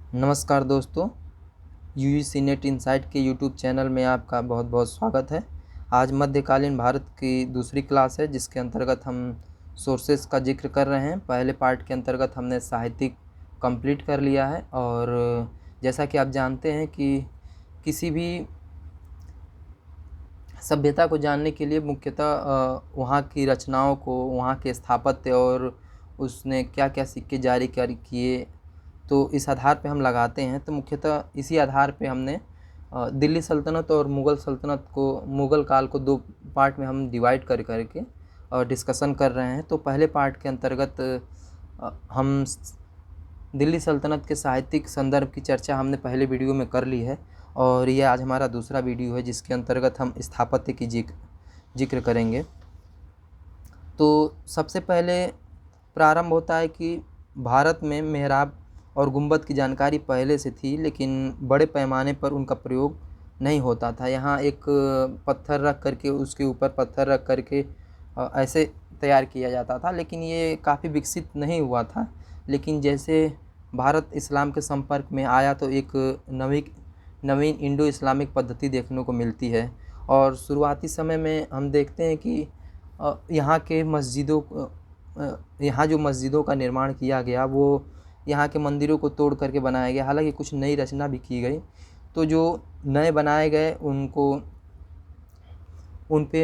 नमस्कार दोस्तों, UGC net insight के यूट्यूब चैनल में आपका बहुत बहुत स्वागत है। आज मध्यकालीन भारत की दूसरी क्लास है जिसके अंतर्गत हम सोर्सेस का जिक्र कर रहे हैं। पहले पार्ट के अंतर्गत हमने साहित्यिक कंप्लीट कर लिया है और जैसा कि आप जानते हैं कि किसी भी सभ्यता को जानने के लिए मुख्यतः वहाँ की रचनाओं को, वहाँ के स्थापत्य और उसने क्या क्या सिक्के जारी किए, तो इस आधार पे हम लगाते हैं। तो मुख्यतः इसी आधार पे हमने दिल्ली सल्तनत और मुग़ल सल्तनत को, मुग़ल काल को दो पार्ट में हम डिवाइड कर करके और डिस्कशन कर रहे हैं। तो पहले पार्ट के अंतर्गत हम दिल्ली सल्तनत के साहित्यिक संदर्भ की चर्चा हमने पहले वीडियो में कर ली है और ये आज हमारा दूसरा वीडियो है जिसके अंतर्गत हम स्थापत्य की जिक्र करेंगे। तो सबसे पहले प्रारंभ होता है कि भारत में मेहराब और गुंबद की जानकारी पहले से थी, लेकिन बड़े पैमाने पर उनका प्रयोग नहीं होता था। यहाँ एक पत्थर रख करके, उसके ऊपर पत्थर रख करके ऐसे तैयार किया जाता था, लेकिन ये काफ़ी विकसित नहीं हुआ था। लेकिन जैसे भारत इस्लाम के संपर्क में आया तो एक नवीन इंडो इस्लामिक पद्धति देखने को मिलती है। और शुरुआती समय में हम देखते हैं कि यहाँ जो मस्जिदों का निर्माण किया गया वो यहाँ के मंदिरों को तोड़ करके बनाया गया। हालांकि कुछ नई रचना भी की गई, तो जो नए बनाए गए उन पे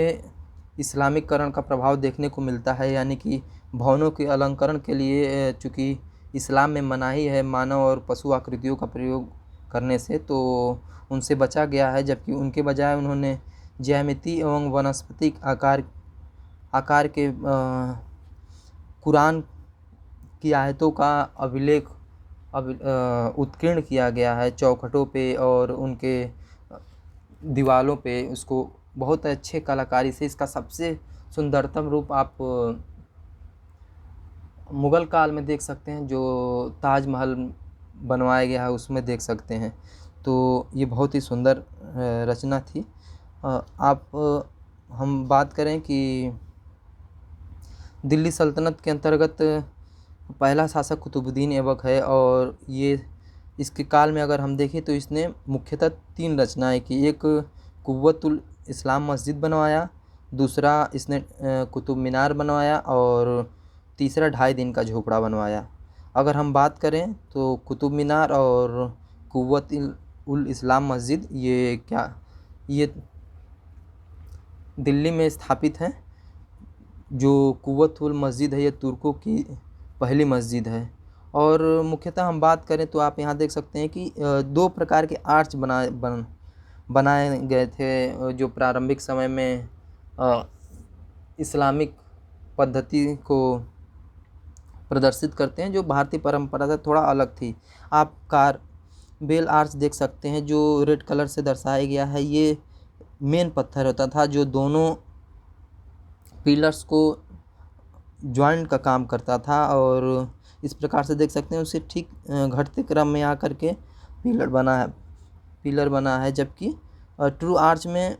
इस्लामिककरण का प्रभाव देखने को मिलता है। यानी कि भवनों के अलंकरण के लिए चूँकि इस्लाम में मनाही है मानव और पशु आकृतियों का प्रयोग करने से, तो उनसे बचा गया है, जबकि उनके बजाय उन्होंने ज्यामिति एवं वनस्पतिक आकार के कुरान की आयतों का उत्कीर्ण किया गया है चौखटों पे और उनके दीवालों पे। उसको बहुत अच्छे कलाकारी से, इसका सबसे सुंदरतम रूप आप मुग़ल काल में देख सकते हैं, जो ताजमहल बनवाया गया है उसमें देख सकते हैं। तो ये बहुत ही सुंदर रचना थी। हम बात करें कि दिल्ली सल्तनत के अंतर्गत पहला शासक कुतुबुद्दीन ऐबक है और ये इसके काल में अगर हम देखें तो इसने मुख्यतः 3 रचनाएं की। एक कुव्वतुल इस्लाम मस्जिद बनवाया, दूसरा इसने कुतुब मीनार बनवाया और तीसरा 2.5 दिन का झोपड़ा बनवाया। अगर हम बात करें तो कुतुब मीनार और कुव्वतुल इस्लाम मस्जिद ये दिल्ली में स्थापित है। जो कुव्वतुल मस्जिद है ये तुर्कों की पहली मस्जिद है। और मुख्यतः हम बात करें तो आप यहाँ देख सकते हैं कि 2 प्रकार के आर्च बनाए गए थे जो प्रारंभिक समय में इस्लामिक पद्धति को प्रदर्शित करते हैं, जो भारतीय परंपरा से थोड़ा अलग थी। आप बेल आर्च देख सकते हैं जो रेड कलर से दर्शाया गया है। ये मेन पत्थर होता था जो दोनों पिलर्स को जॉइंट का काम करता था और इस प्रकार से देख सकते हैं उसे ठीक घटते क्रम में आकर के पिलर बना है। जबकि ट्रू आर्च में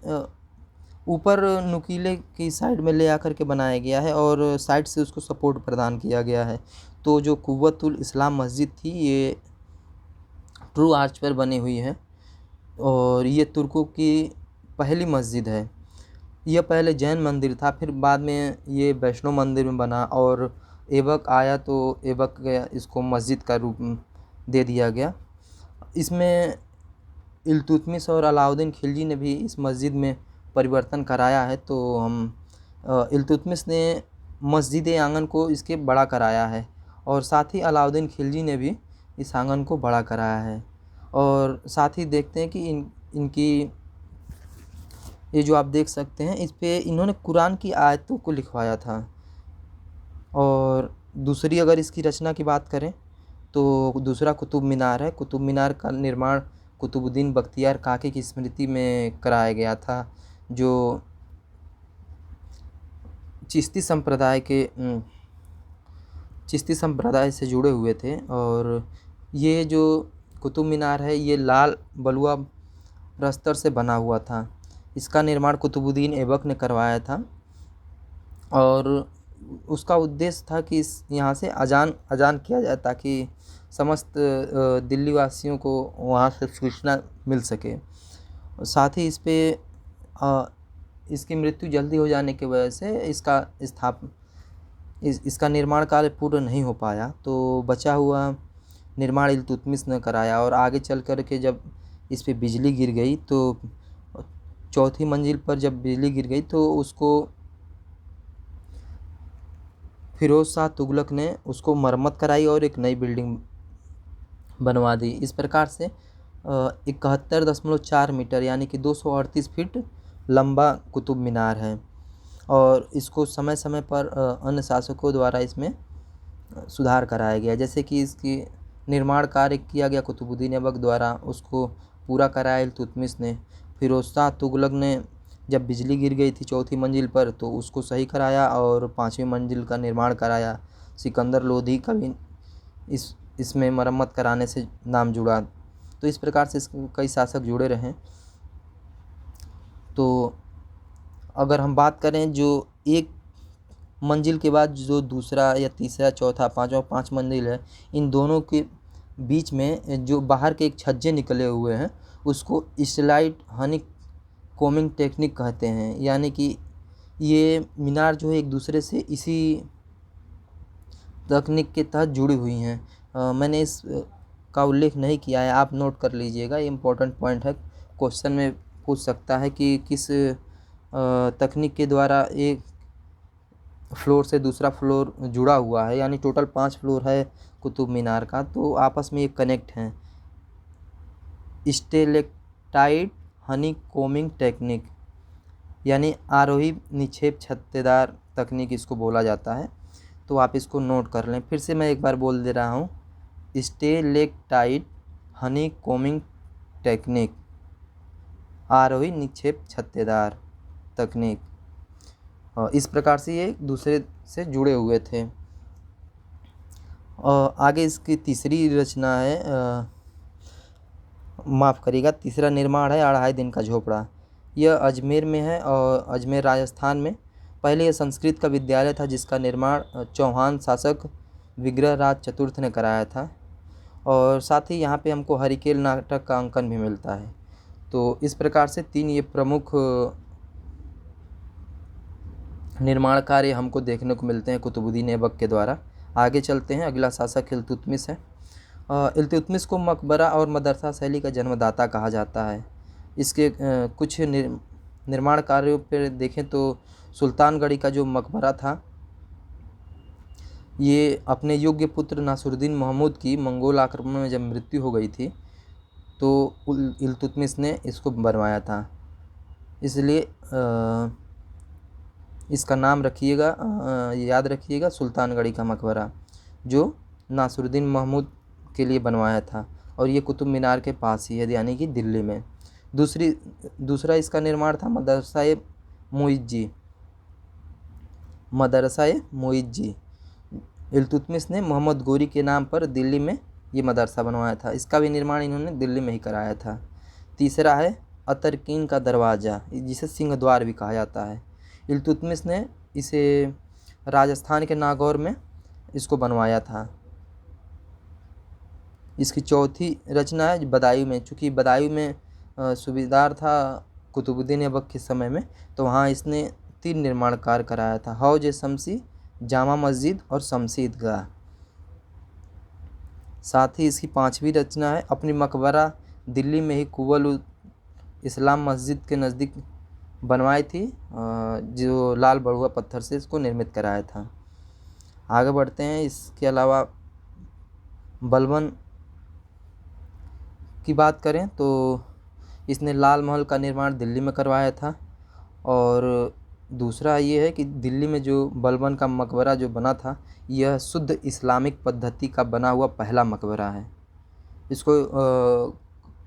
ऊपर नुकीले की साइड में ले आकर के बनाया गया है और साइड से उसको सपोर्ट प्रदान किया गया है। तो जो कुव्वतुल इस्लाम मस्जिद थी ये ट्रू आर्च पर बनी हुई है और ये तुर्कों की पहली मस्जिद है। यह पहले जैन मंदिर था, फिर बाद में ये वैष्णो मंदिर में बना और ऐबक आया तो ऐबक इसको मस्जिद का रूप दे दिया गया। इसमें इल्तुतमिश और अलाउद्दीन खिलजी ने भी इस मस्जिद में परिवर्तन कराया है। तो इल्तुतमिश ने मस्जिद आंगन को इसके बड़ा कराया है और साथ ही अलाउद्दीन खिलजी ने भी इस आंगन को बड़ा कराया है। और साथ ही देखते हैं कि इनकी ये जो आप देख सकते हैं इस पे इन्होंने कुरान की आयतों को लिखवाया था। और दूसरी अगर इसकी रचना की बात करें तो दूसरा कुतुब मीनार है। कुतुब मीनार का निर्माण कुतुबुद्दीन बख्तियार काकी की स्मृति में कराया गया था, जो चिश्ती संप्रदाय से जुड़े हुए थे। और ये जो कुतुब मीनार है ये लाल बलुआ प्रस्तर से बना हुआ था। इसका निर्माण कुतुबुद्दीन ऐबक ने करवाया था और उसका उद्देश्य था कि यहाँ से अजान किया जाए ताकि समस्त दिल्ली वासियों को वहाँ से सूचना मिल सके। साथ ही इसकी मृत्यु जल्दी हो जाने की वजह से इसका निर्माण कार्य पूर्ण नहीं हो पाया, तो बचा हुआ निर्माण इल्तुतमिश ने कराया। और आगे चल कर के जब इस पे बिजली गिर गई, तो चौथी मंजिल पर जब बिजली गिर गई तो उसको फिरोज़ शाह तुगलक ने उसको मरम्मत कराई और एक नई बिल्डिंग बनवा दी। इस प्रकार से 71.4 मीटर यानी कि 238 फीट लंबा कुतुब मीनार है। और इसको समय समय पर अन्य शासकों द्वारा इसमें सुधार कराया गया, जैसे कि इसकी निर्माण कार्य किया गया कुतुबुद्दीन ऐबक द्वारा, उसको पूरा कराया इल्तुतमिश ने। फिरोज़ शाह तुगलक ने जब बिजली गिर गई थी चौथी मंजिल पर तो उसको सही कराया और पाँचवीं मंजिल का निर्माण कराया। सिकंदर लोधी का भी इसमें मरम्मत कराने से नाम जुड़ा। तो इस प्रकार से कई शासक जुड़े रहे। तो अगर हम बात करें जो एक मंजिल के बाद जो दूसरा या तीसरा चौथा पाँचवा 5 मंजिल है, इन दोनों के बीच में जो बाहर के एक छज्जे निकले हुए हैं उसको स्लाइड हनी कोमिंग टेक्निक कहते हैं। यानी कि ये मीनार जो है एक दूसरे से इसी तकनीक के तहत जुड़ी हुई हैं। मैंने इस का उल्लेख नहीं किया है, आप नोट कर लीजिएगा, ये इम्पोर्टेंट पॉइंट है। क्वेश्चन में पूछ सकता है कि किस तकनीक के द्वारा एक फ्लोर से दूसरा फ्लोर जुड़ा हुआ है। यानी टोटल 5 फ्लोर है कुतुब मीनार का, तो आपस में ये कनेक्ट हैं। स्टेलेक्टाइट हनी कोमिंग टेक्निक यानी आरोही निक्षेप छत्तेदार तकनीक इसको बोला जाता है। तो आप इसको नोट कर लें। फिर से मैं एक बार बोल दे रहा हूँ, स्टेलेक्टाइट हनी कोमिंग टेक्निक, आरोही निक्षेप छत्तेदार तकनीक। इस प्रकार से ये दूसरे से जुड़े हुए थे। आगे इसकी तीसरी रचना है, माफ़ करिएगा, तीसरा निर्माण है 2.5 दिन का झोपड़ा। यह अजमेर में है और अजमेर राजस्थान में। पहले यह संस्कृत का विद्यालय था जिसका निर्माण चौहान शासक विग्रहराज चतुर्थ ने कराया था। और साथ ही यहाँ पे हमको हरिकेल नाटक का अंकन भी मिलता है। तो इस प्रकार से 3 ये प्रमुख निर्माण कार्य हमको देखने को मिलते हैं कुतुबुद्दीन ऐबक के द्वारा। आगे चलते हैं, अगला शासक इल्तुतमिश है। इल्तुतमिश को मकबरा और मदरसा शैली का जन्मदाता कहा जाता है। इसके कुछ निर्माण कार्यों पर देखें तो सुल्तानगढ़ी का जो मकबरा था, ये अपने योग्य पुत्र नासिरुद्दीन महमूद की मंगोल आक्रमण में जब मृत्यु हो गई थी तो इल्तुतमिश ने इसको बनवाया था। इसलिए इसका नाम रखिएगा, याद रखिएगा, सुल्तानगढ़ी का मकबरा, जो नासिरुद्दीन महमूद के लिए बनवाया था। और ये कुतुब मीनार के पास ही है, यानी कि दिल्ली में। दूसरा इसका निर्माण था मदरसा-ए मुइज़्ज़ी। इल्तुतमिश ने मोहम्मद गोरी के नाम पर दिल्ली में ये मदरसा बनवाया था। इसका भी निर्माण इन्होंने दिल्ली में ही कराया था। तीसरा है अतरकीन का दरवाज़ा, जिसे सिंह द्वार भी कहा जाता है। इल्तुतमिश ने इसे राजस्थान के नागौर में इसको बनवाया था। इसकी चौथी रचना है बदायूं में। चूँकि बदायूं में सूबेदार था कुतुबुद्दीन ऐबक के समय में, तो वहाँ इसने 3 निर्माण कार्य कराया था, हौज शमसी, जामा मस्जिद और शमसी ईदगाह। साथ ही इसकी 5वीं रचना है अपनी मकबरा दिल्ली में ही कुव्वत इस्लाम मस्जिद के नज़दीक बनवाई थी, जो लाल बड़ुआ पत्थर से इसको निर्मित कराया था। आगे बढ़ते हैं। इसके अलावा बलबन की बात करें तो इसने लाल महल का निर्माण दिल्ली में करवाया था। और दूसरा ये है कि दिल्ली में जो बलबन का मकबरा जो बना था, यह शुद्ध इस्लामिक पद्धति का बना हुआ पहला मकबरा है। इसको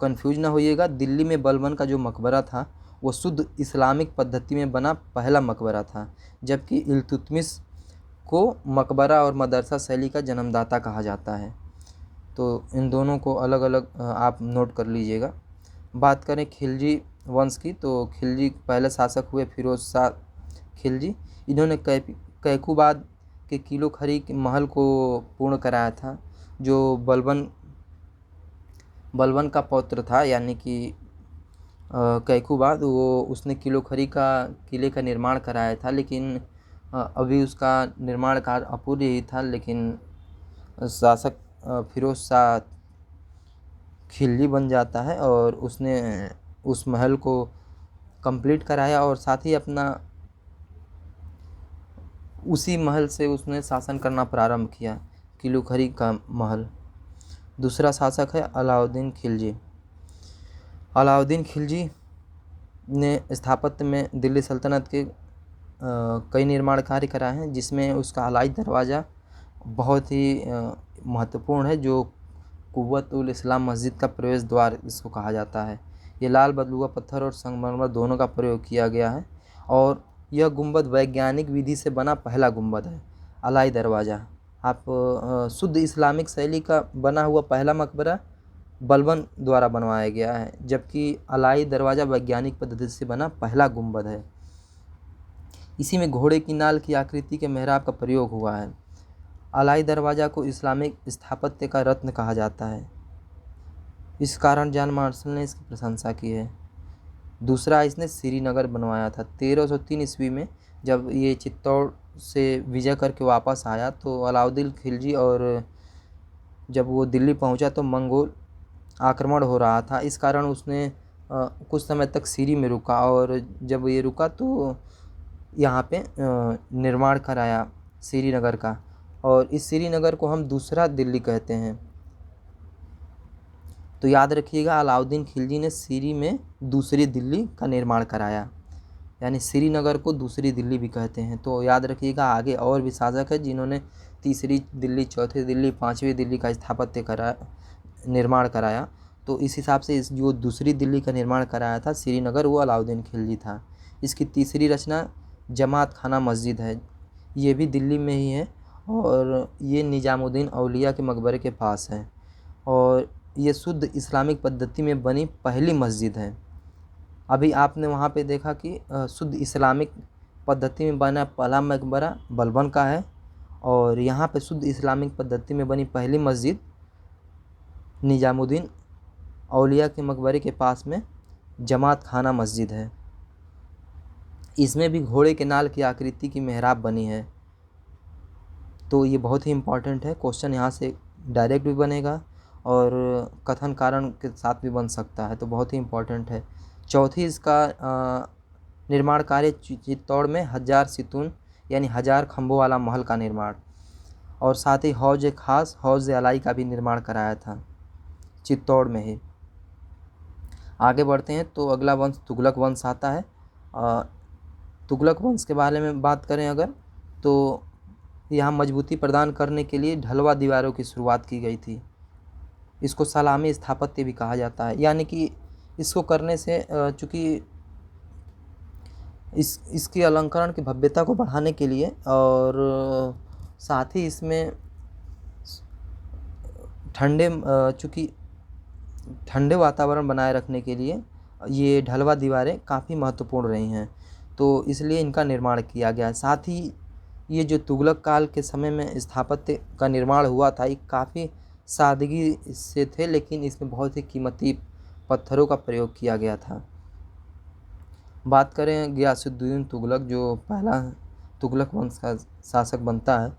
कंफ्यूज ना होइएगा, दिल्ली में बलबन का जो मकबरा था वो शुद्ध इस्लामिक पद्धति में बना पहला मकबरा था, जबकि इल्तुतमिश को मकबरा और मदरसा शैली का जन्मदाता कहा जाता है। तो इन दोनों को अलग अलग आप नोट कर लीजिएगा। बात करें खिलजी वंश की, तो खिलजी पहले शासक हुए फिरोज शाह खिलजी। इन्होंने कैकूबाद के किलो खरी के महल को पूर्ण कराया था। जो बलबन का पौत्र था, यानी कि कैकूबाद, वो उसने किले का निर्माण कराया था, लेकिन अभी उसका निर्माण कार्य अपूर्ण ही था। लेकिन शासक फिरोज शाह खिलजी बन जाता है और उसने उस महल को कंप्लीट कराया और साथ ही अपना उसी महल से उसने शासन करना प्रारंभ किया, किलूखरी का महल। दूसरा शासक है अलाउद्दीन खिलजी। अलाउद्दीन खिलजी ने स्थापत्य में दिल्ली सल्तनत के कई निर्माण कार्य कराए हैं, जिसमें उसका अलाई दरवाज़ा बहुत ही महत्वपूर्ण है, जो कुव्वत उल इस्लाम मस्जिद का प्रवेश द्वार इसको कहा जाता है। ये लाल बलुआ पत्थर और संगमरमर दोनों का प्रयोग किया गया है और यह गुंबद वैज्ञानिक विधि से बना पहला गुंबद है। अलाई दरवाज़ा आप शुद्ध इस्लामिक शैली का बना हुआ पहला मकबरा बलबन द्वारा बनवाया गया है, जबकि अलाई दरवाज़ा वैज्ञानिक पद्धति से बना पहला गुंबद है। इसी में घोड़े की नाल की आकृति के मेहराब का प्रयोग हुआ है। अलाई दरवाज़ा को इस्लामिक स्थापत्य का रत्न कहा जाता है, इस कारण जॉन मार्शल ने इसकी प्रशंसा की है। दूसरा, इसने श्रीनगर बनवाया था 1303 ईस्वी में। जब ये चित्तौड़ से विजय करके वापस आया तो अलाउद्दीन खिलजी, और जब वो दिल्ली पहुंचा तो मंगोल आक्रमण हो रहा था, इस कारण उसने कुछ समय तक सीरी में रुका, और जब ये रुका तो यहाँ पे निर्माण कराया श्रीनगर का, और इस श्रीनगर को हम दूसरा दिल्ली कहते हैं। तो याद रखिएगा, अलाउद्दीन खिलजी ने सीरी में दूसरी दिल्ली का निर्माण कराया, यानी श्रीनगर को दूसरी दिल्ली भी कहते हैं। तो याद रखिएगा, आगे और भी शासक है जिन्होंने तीसरी दिल्ली, चौथी दिल्ली, पाँचवीं दिल्ली का निर्माण कराया। तो इस हिसाब से इस जो दूसरी दिल्ली का निर्माण कराया था श्रीनगर, वो अलाउद्दीन खिलजी था। इसकी तीसरी रचना जमात खाना मस्जिद है, ये भी दिल्ली में ही है और ये निजामुद्दीन औलिया के मकबरे के पास है, और ये शुद्ध इस्लामिक पद्धति में बनी पहली मस्जिद है। अभी आपने वहाँ पे देखा कि शुद्ध इस्लामिक पद्धति में बना पहला मकबरा बलबन का है, और यहाँ पे शुद्ध इस्लामिक पद्धति में बनी पहली मस्जिद निजामुद्दीन औलिया के मकबरे के पास में जमात खाना मस्जिद है। इसमें भी घोड़े के नाल की आकृति की मेहराब बनी है। तो ये बहुत ही इम्पॉर्टेंट है, क्वेश्चन यहाँ से डायरेक्ट भी बनेगा और कथन कारण के साथ भी बन सकता है, तो बहुत ही इम्पॉर्टेंट है। चौथी, इसका निर्माण कार्य चित्तौड़ में 1000 सितून यानी 1000 खंभों वाला महल का निर्माण, और साथ ही हौज खास, हौज अलाई का भी निर्माण कराया था चित्तौड़ में ही। आगे बढ़ते हैं तो अगला वंश तुगलक वंश आता है। तुगलक वंश के बारे में बात करें अगर, तो यहाँ मजबूती प्रदान करने के लिए ढलवा दीवारों की शुरुआत की गई थी। इसको सलामी स्थापत्य भी कहा जाता है, यानी कि इसको करने से चूँकि इसके अलंकरण की भव्यता को बढ़ाने के लिए, और साथ ही इसमें चूँकि ठंडे वातावरण बनाए रखने के लिए ये ढलवा दीवारें काफ़ी महत्वपूर्ण रही हैं, तो इसलिए इनका निर्माण किया गया। साथ ही ये जो तुगलक काल के समय में स्थापत्य का निर्माण हुआ था, ये काफ़ी सादगी से थे, लेकिन इसमें बहुत ही कीमती पत्थरों का प्रयोग किया गया था। बात करें गियासुद्दीन तुगलक, जो पहला तुगलक वंश का शासक बनता है,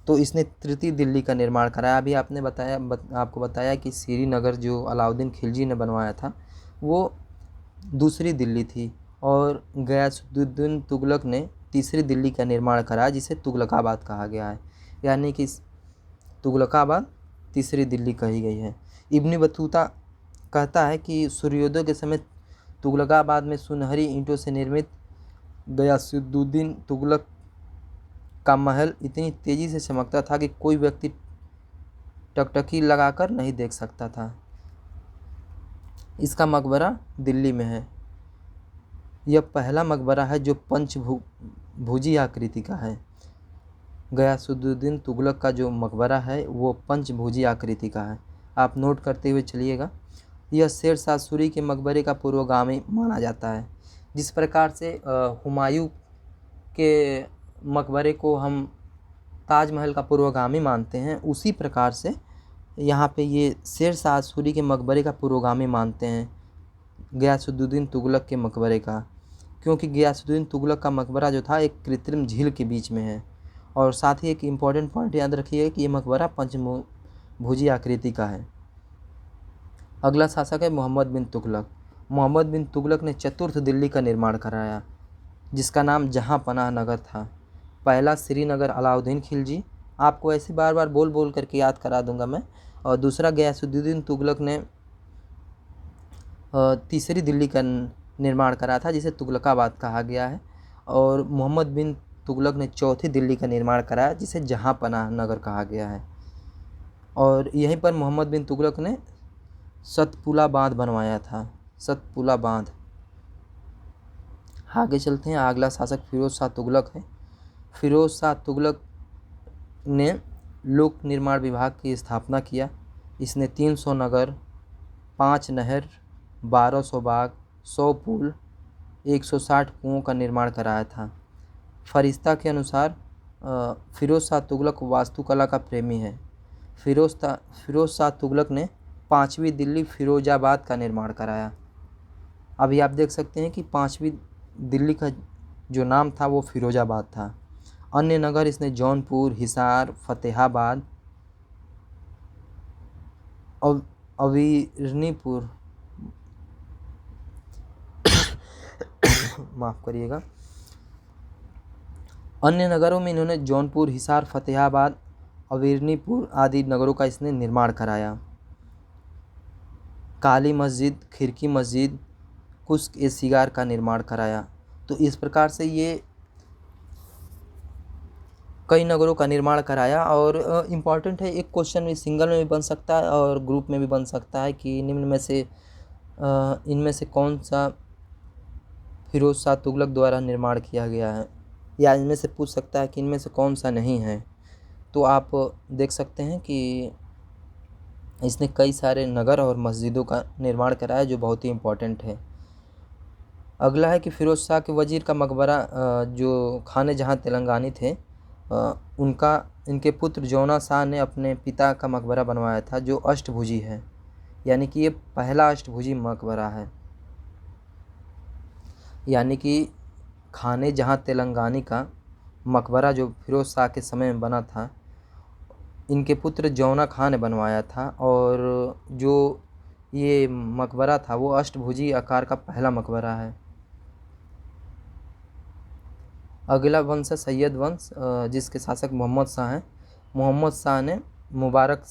तो इसने तृतीय दिल्ली का निर्माण कराया। अभी आपको बताया कि श्रीनगर जो अलाउद्दीन खिलजी ने बनवाया था वो दूसरी दिल्ली थी, और गियासुद्दीन तुगलक ने तीसरी दिल्ली का निर्माण कराया, जिसे तुगलकाबाद कहा गया है, यानी कि तुगलकाबाद तीसरी दिल्ली कही गई है। इब्न बतूता कहता है कि सूर्योदय के समय तुगलकाबाद में सुनहरी ईंटों से निर्मित गियासुद्दीन तुगलक का महल इतनी तेज़ी से चमकता था कि कोई व्यक्ति टकटकी लगाकर नहीं देख सकता था। इसका मकबरा दिल्ली में है। यह पहला मकबरा है जो पंचभुजी आकृति का है। गियासुद्दीन तुगलक का जो मकबरा है वो पंचभुजी आकृति का है, आप नोट करते हुए चलिएगा। यह शेर शाह सूरी के मकबरे का पूर्वगामी माना जाता है। जिस प्रकार से हुमायूं के मकबरे को हम ताजमहल का पूर्वगामी मानते हैं, उसी प्रकार से यहाँ पे ये शेर शाह सूरी के मकबरे का पुरोगामी मानते हैं, गियासुद्दीन तुगलक के मकबरे का, क्योंकि गियासुद्दीन तुगलक का मकबरा जो था एक कृत्रिम झील के बीच में है। और साथ ही एक इम्पॉर्टेंट पॉइंट याद रखिए कि ये मकबरा पंचभुजी आकृति का है। अगला शासक है मोहम्मद बिन तुगलक। मोहम्मद बिन तुगलक ने चतुर्थ दिल्ली का निर्माण कराया, जिसका नाम जहाँ पनाह नगर था। पहला श्रीनगर अलाउद्दीन खिलजी, आपको ऐसे बार बार बोल बोल करके याद करा दूंगा मैं। और दूसरा गयासुद्दीन तुगलक ने तीसरी दिल्ली का निर्माण करा था, जिसे तुगलकाबाद कहा गया है। और मोहम्मद बिन तुगलक ने चौथी दिल्ली का निर्माण कराया, जिसे जहाँ पनाह नगर कहा गया है। और यहीं पर मोहम्मद बिन तुगलक ने सतपुला बांध बनवाया था, सतपुला बांध। आगे चलते हैं। अगला शासक फिरोज शाह तुगलक है। फिरोज शाह तुगलक ने लोक निर्माण विभाग की स्थापना किया। इसने 300 नगर, 5 नहर, 1200 बाग, 100 पुल, 160 कुओं का निर्माण कराया था। फरिश्ता के अनुसार फिरोज शाह तुगलक वास्तुकला का प्रेमी है। फिरोज शाह तुगलक ने 5वीं दिल्ली फिरोजाबाद का निर्माण कराया। अभी आप देख सकते हैं कि 5वीं दिल्ली का जो नाम था वो फिरोजाबाद था। अन्य नगर इसने जौनपुर, हिसार, फतेहाबाद, अवीरनीपुर माफ़ करिएगा। अन्य नगरों में इन्होंने जौनपुर, हिसार, फतेहाबाद, अवीरनीपुर आदि नगरों का इसने निर्माण कराया। काली मस्जिद, खिरकी मस्जिद, कुश्क ए सिगार का निर्माण कराया। तो इस प्रकार से ये कई नगरों का निर्माण कराया। और इम्पॉर्टेंट है, एक क्वेश्चन भी सिंगल में भी बन सकता है और ग्रुप में भी बन सकता है कि निम्न में से इनमें से कौन सा फिरोज शाह तुगलक द्वारा निर्माण किया गया है, या इनमें से पूछ सकता है कि इनमें से कौन सा नहीं है। तो आप देख सकते हैं कि इसने कई सारे नगर और मस्जिदों का निर्माण कराया, जो बहुत ही इम्पोर्टेंट है। अगला है कि फिरोज शाह के वजीर का मकबरा, जो खाने जहाँ तेलंगानी थे, इनके पुत्र जौना शाह ने अपने पिता का मकबरा बनवाया था, जो अष्टभुजी है, यानी कि ये पहला अष्टभुजी मकबरा है। यानी कि खाने जहाँ तेलंगानी का मकबरा जो फिरोज शाह के समय में बना था, इनके पुत्र जौना खां ने बनवाया था। और जो ये मकबरा था वो अष्टभुजी आकार का पहला मकबरा है। अगला वंश है सैयद वंश, जिसके शासक मोहम्मद शाह हैं। मोहम्मद शाह ने मुबारक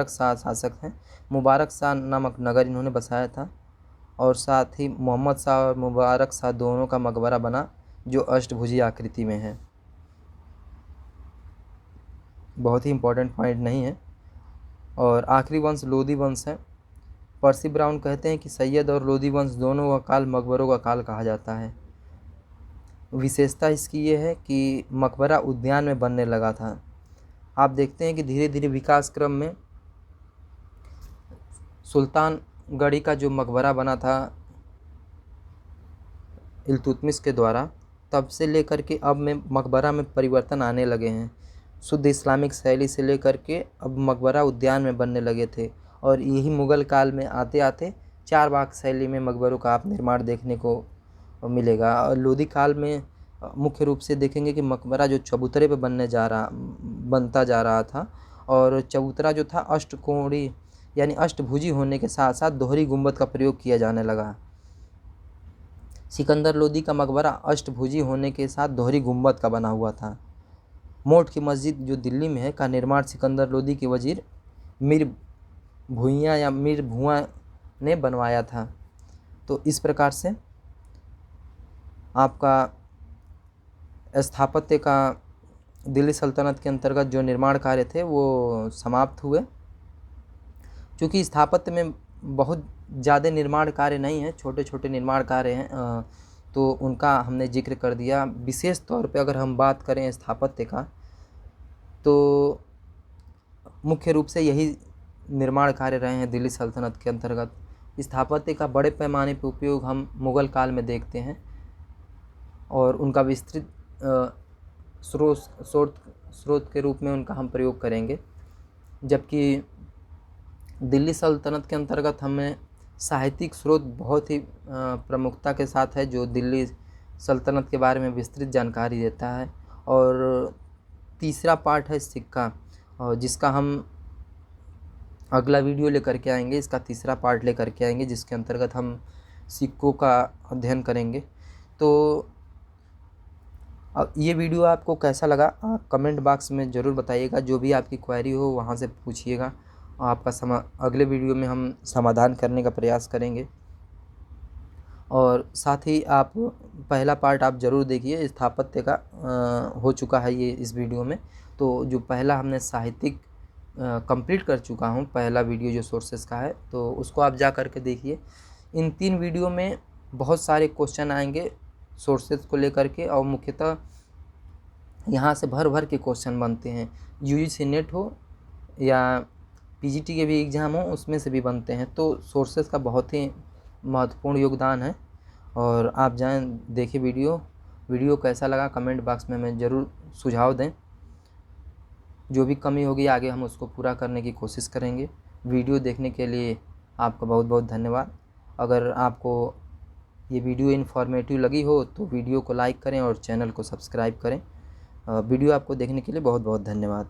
शाह शासक हैं। मुबारक शाह नामक नगर इन्होंने बसाया था। और साथ ही मोहम्मद शाह और मुबारक शाह दोनों का मकबरा बना, जो अष्टभुजी आकृति में है। बहुत ही इम्पोर्टेंट पॉइंट नहीं है। और आखिरी वंश लोधी वंश है। पर्सी ब्राउन कहते हैं कि सैयद और लोधी वंश दोनों का काल मकबरों का काल कहा जाता है। विशेषता इसकी ये है कि मकबरा उद्यान में बनने लगा था। आप देखते हैं कि धीरे धीरे विकास क्रम में सुल्तानगढ़ी का जो मकबरा बना था इल्तुतमिश के द्वारा, तब से लेकर के अब में मकबरा में परिवर्तन आने लगे हैं। शुद्ध इस्लामिक शैली से लेकर के अब मकबरा उद्यान में बनने लगे थे। और यही मुग़ल काल में आते आते चारबाग शैली में मकबरों का आप निर्माण देखने को मिलेगा। और लोधी काल में मुख्य रूप से देखेंगे कि मकबरा जो चबूतरे पे बनता जा रहा था। और चबूतरा जो था अष्टकोणीय यानी अष्टभुजी होने के साथ साथ दोहरी गुंबद का प्रयोग किया जाने लगा। सिकंदर लोदी का मकबरा अष्टभुजी होने के साथ दोहरी गुंबद का बना हुआ था। मोठ की मस्जिद जो दिल्ली में है का निर्माण सिकंदर लोदी के वजीर मीर भुआं ने बनवाया था। तो इस प्रकार से आपका स्थापत्य का दिल्ली सल्तनत के अंतर्गत जो निर्माण कार्य थे वो समाप्त हुए। चूँकि स्थापत्य में बहुत ज़्यादा निर्माण कार्य नहीं है, छोटे छोटे निर्माण कार्य हैं, तो उनका हमने जिक्र कर दिया। विशेष तौर पे अगर हम बात करें स्थापत्य का, तो मुख्य रूप से यही निर्माण कार्य रहे हैं दिल्ली सल्तनत के अंतर्गत। स्थापत्य का बड़े पैमाने पर उपयोग हम मुग़ल काल में देखते हैं और उनका विस्तृत स्रोत के रूप में उनका हम प्रयोग करेंगे। जबकि दिल्ली सल्तनत के अंतर्गत हमें साहित्यिक स्रोत बहुत ही प्रमुखता के साथ है, जो दिल्ली सल्तनत के बारे में विस्तृत जानकारी देता है। और तीसरा पार्ट है सिक्का, और जिसका हम अगला वीडियो लेकर के आएंगे, इसका तीसरा पार्ट लेकर के आएंगे, जिसके अंतर्गत हम सिक्कों का अध्ययन करेंगे। तो अब ये वीडियो आपको कैसा लगा आप कमेंट बॉक्स में ज़रूर बताइएगा। जो भी आपकी क्वेरी हो वहाँ से पूछिएगा, आपका अगले वीडियो में हम समाधान करने का प्रयास करेंगे। और साथ ही आप पहला पार्ट आप ज़रूर देखिए, स्थापत्य का हो चुका है ये इस वीडियो में। तो जो पहला हमने साहित्यिक कंप्लीट कर चुका हूँ, पहला वीडियो जो सोर्सेस का है, तो उसको आप जा कर के देखिए। इन 3 वीडियो में बहुत सारे क्वेश्चन आएंगे सोर्सेज को लेकर के, और मुख्यतः यहाँ से भर भर के क्वेश्चन बनते हैं। यूजीसी नेट हो या पीजीटी के भी एग्ज़ाम हो, उसमें से भी बनते हैं। तो सोर्सेज का बहुत ही महत्वपूर्ण योगदान है। और आप जाएं देखें वीडियो कैसा लगा कमेंट बॉक्स में हमें ज़रूर सुझाव दें। जो भी कमी होगी आगे हम उसको पूरा करने की कोशिश करेंगे। वीडियो देखने के लिए आपका बहुत बहुत धन्यवाद। अगर आपको ये वीडियो इन्फॉर्मेटिव लगी हो तो वीडियो को लाइक करें और चैनल को सब्सक्राइब करें। वीडियो आपको देखने के लिए बहुत बहुत धन्यवाद।